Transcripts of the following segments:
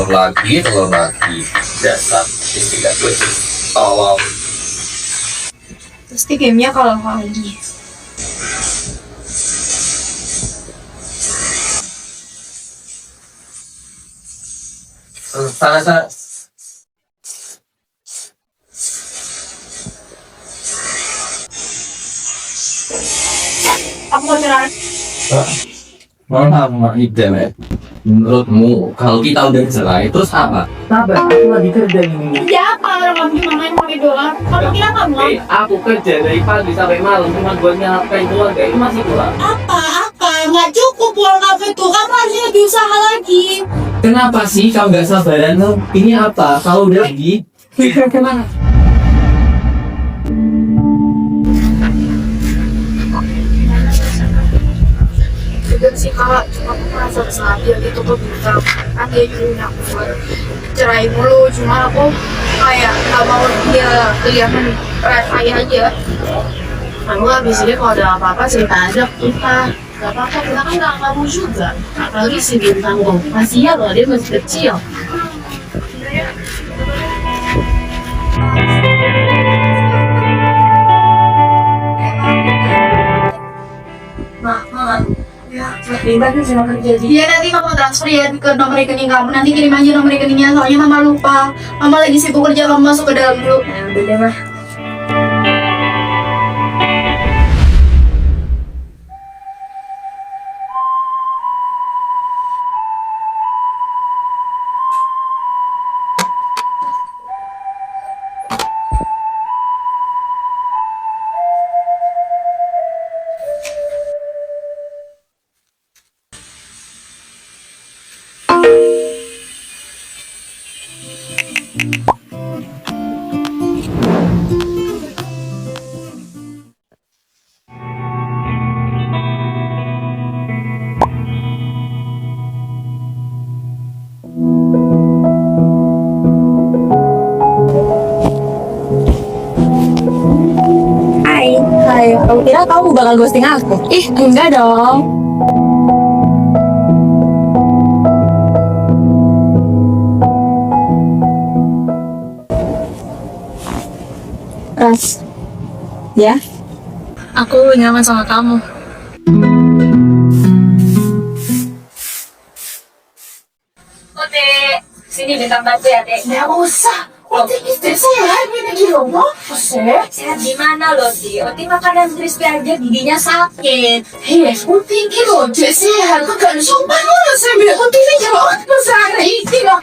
telur lagi. Dasar istilah gue tolong. Pasti gamenya kalah lagi. Sana. Aku mau nyerah. Malah ide, menurutmu kalau kita udah cerai terus apa? Sabar, aku lagi kerja ini. Ya apa orang kamu gimana yang pakai dolar? Kalau kira kamu Aku kerja dari pagi sampai malam cuma buat nyalain keluarga itu masih kurang. apa nggak cukup uang kafe tuh, kamu harusnya lebih usaha lagi. Kenapa sih kau nggak sabaran lo? Ini apa? Kalau udah lagi, kemana? Juga sih kak, cuma aku merasa bersalah gitu ke Bintang. Kan dia juga aku buat cerai mulu, cuma aku kayak nggak mau dia kelihatan ayah aja. Kamu habis ini kalau ada apa-apa cerita aja ke kita. Gak apa-apa, kita kan gak kamu juga. Apalagi si Bintang tuh, kasihan loh, dia masih kecil. Bebas nih sama kerja. Iya, nanti kamu transfer ya ke nomor rekening kamu. Nanti kirim aja nomor rekeningnya, soalnya mama lupa. Mama lagi sibuk kerja, kamu masuk ke dalam dulu. Ya udah deh mah. Hai, aku kira kamu bakal ghosting aku. Ih, enggak dong. Ras, ya? Aku nyaman sama kamu. Oke, sini Bintang bantu ya, Dek. Nggak usah. Oti istri sehat ini di rumah, sehat di mana loh, Ti? Oti makanan crispy aja giginya sakit. Hei, Oti ini loh, sehat. Kagak sumpah loh, saya bilang Oti ini jangan besar itu loh.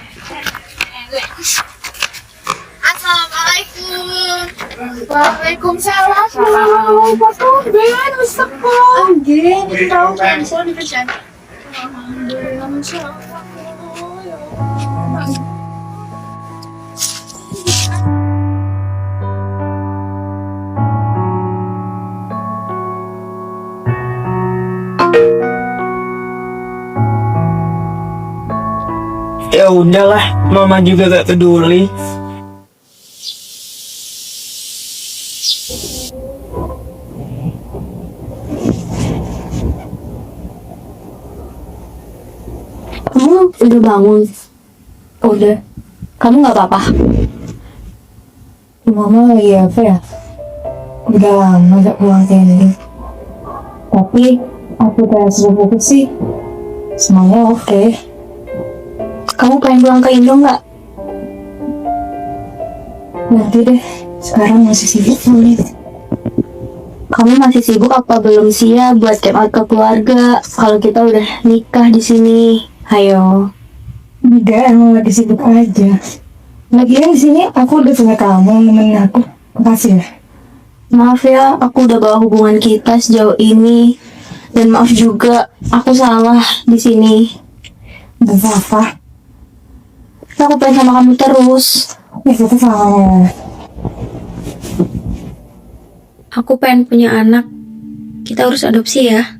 Assalamualaikum. Waalaikumsalam. Ben, Ustaz kok. Nggih, niku tahu kan soal dikerjain. Alhamdulillah, masyaallah. Ya udahlah, mama juga gak peduli. Kamu udah bangun? Udah. Kamu nggak apa-apa? Mama lagi apa ya? Udah lama gak pulang ke Indo. Tapi aku udah sepupu sih. Semuanya oke. Kamu pengen pulang ke Indo nggak? Nanti deh. Sekarang masih sibuk nih. Kamu masih sibuk apa belum siap buat step out ke keluarga? Kalau kita udah nikah di sini, ayo. Enggak, emang lagi sibuk aja. Lagian di sini aku udah punya kamu nemenin aku. Makasih ya. Maaf ya, aku udah bawa hubungan kita sejauh ini. Dan maaf juga, aku salah di sini. Gak apa-apa. Aku pengen sama kamu terus. Ya kita sama. Aku pengen punya anak. Kita harus adopsi ya.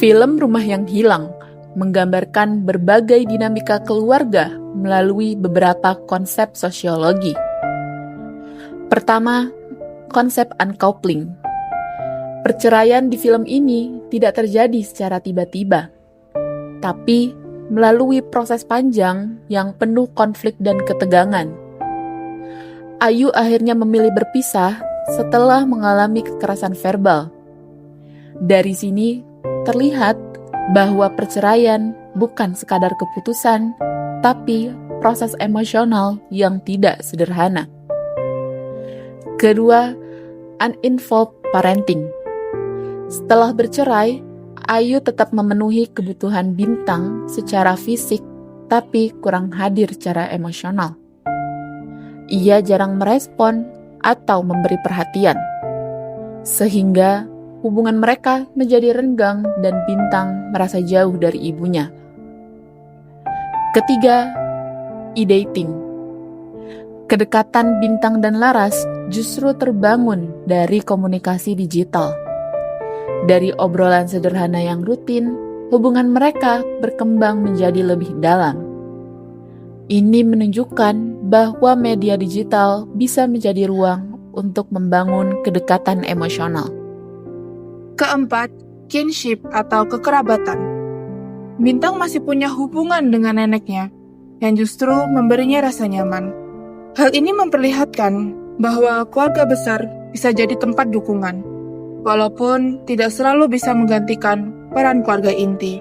Film Rumah yang Hilang menggambarkan berbagai dinamika keluarga melalui beberapa konsep sosiologi. Pertama, konsep uncoupling. Perceraian di film ini tidak terjadi secara tiba-tiba, tapi melalui proses panjang yang penuh konflik dan ketegangan. Ayu akhirnya memilih berpisah setelah mengalami kekerasan verbal. Dari sini terlihat bahwa perceraian bukan sekadar keputusan, tapi proses emosional yang tidak sederhana. Kedua, uninvolved parenting. Setelah bercerai, Ayu tetap memenuhi kebutuhan Bintang secara fisik, tapi kurang hadir secara emosional. Ia jarang merespon atau memberi perhatian, sehingga hubungan mereka menjadi renggang dan Bintang merasa jauh dari ibunya. Ketiga, e-dating. Kedekatan Bintang dan Laras justru terbangun dari komunikasi digital. Dari obrolan sederhana yang rutin, hubungan mereka berkembang menjadi lebih dalam. Ini menunjukkan bahwa media digital bisa menjadi ruang untuk membangun kedekatan emosional. Keempat, kinship atau kekerabatan. Bintang masih punya hubungan dengan neneknya, yang justru memberinya rasa nyaman. Hal ini memperlihatkan bahwa keluarga besar bisa jadi tempat dukungan, walaupun tidak selalu bisa menggantikan peran keluarga inti.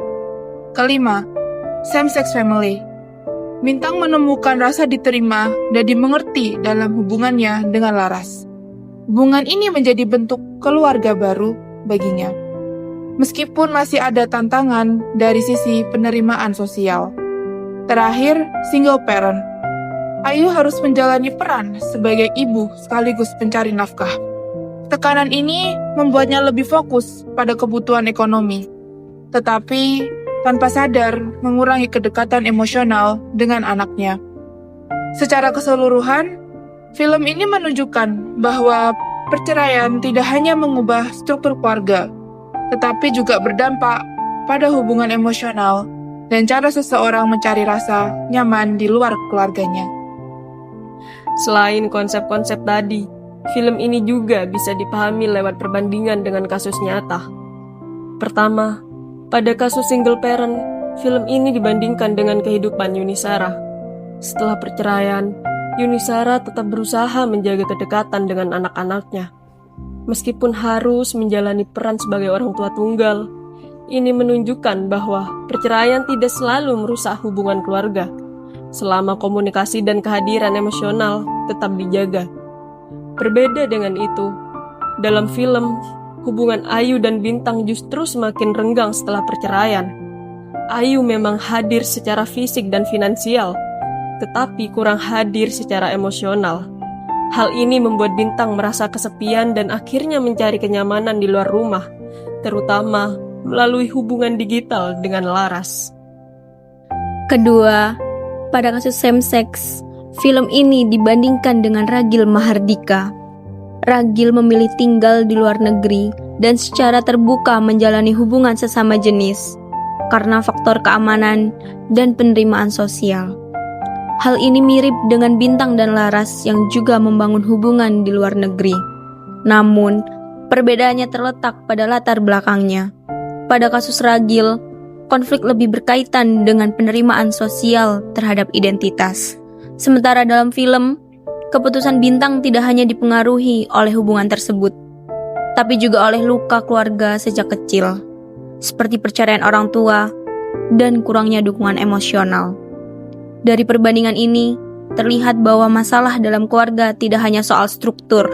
Kelima, same-sex family. Bintang menemukan rasa diterima dan dimengerti dalam hubungannya dengan Laras. Hubungan ini menjadi bentuk keluarga baru baginya. Meskipun masih ada tantangan dari sisi penerimaan sosial. Terakhir, single parent. Ayu harus menjalani peran sebagai ibu sekaligus pencari nafkah. Tekanan ini membuatnya lebih fokus pada kebutuhan ekonomi, tetapi tanpa sadar mengurangi kedekatan emosional dengan anaknya. Secara keseluruhan, film ini menunjukkan bahwa perceraian tidak hanya mengubah struktur keluarga, tetapi juga berdampak pada hubungan emosional dan cara seseorang mencari rasa nyaman di luar keluarganya. Selain konsep-konsep tadi, film ini juga bisa dipahami lewat perbandingan dengan kasus nyata. Pertama, pada kasus single parent, film ini dibandingkan dengan kehidupan Yunisara. Setelah perceraian, Yunisara tetap berusaha menjaga kedekatan dengan anak-anaknya. Meskipun harus menjalani peran sebagai orang tua tunggal, ini menunjukkan bahwa perceraian tidak selalu merusak hubungan keluarga, selama komunikasi dan kehadiran emosional tetap dijaga. Berbeda dengan itu, dalam film, hubungan Ayu dan Bintang justru semakin renggang setelah perceraian. Ayu memang hadir secara fisik dan finansial, tetapi kurang hadir secara emosional. Hal ini membuat Bintang merasa kesepian dan akhirnya mencari kenyamanan di luar rumah, terutama melalui hubungan digital dengan Laras. Kedua, pada kasus same-sex, film ini dibandingkan dengan Ragil Mahardika. Ragil memilih tinggal di luar negeri dan secara terbuka menjalani hubungan sesama jenis karena faktor keamanan dan penerimaan sosial. Hal ini mirip dengan Bintang dan Laras yang juga membangun hubungan di luar negeri. Namun, perbedaannya terletak pada latar belakangnya. Pada kasus Ragil, konflik lebih berkaitan dengan penerimaan sosial terhadap identitas. Sementara dalam film, keputusan Bintang tidak hanya dipengaruhi oleh hubungan tersebut, tapi juga oleh luka keluarga sejak kecil, seperti perceraian orang tua dan kurangnya dukungan emosional. Dari perbandingan ini, terlihat bahwa masalah dalam keluarga tidak hanya soal struktur,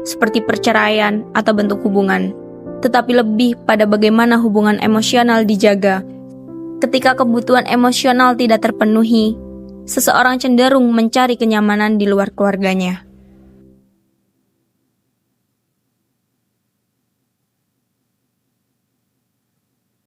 seperti perceraian atau bentuk hubungan, tetapi lebih pada bagaimana hubungan emosional dijaga. Ketika kebutuhan emosional tidak terpenuhi, seseorang cenderung mencari kenyamanan di luar keluarganya.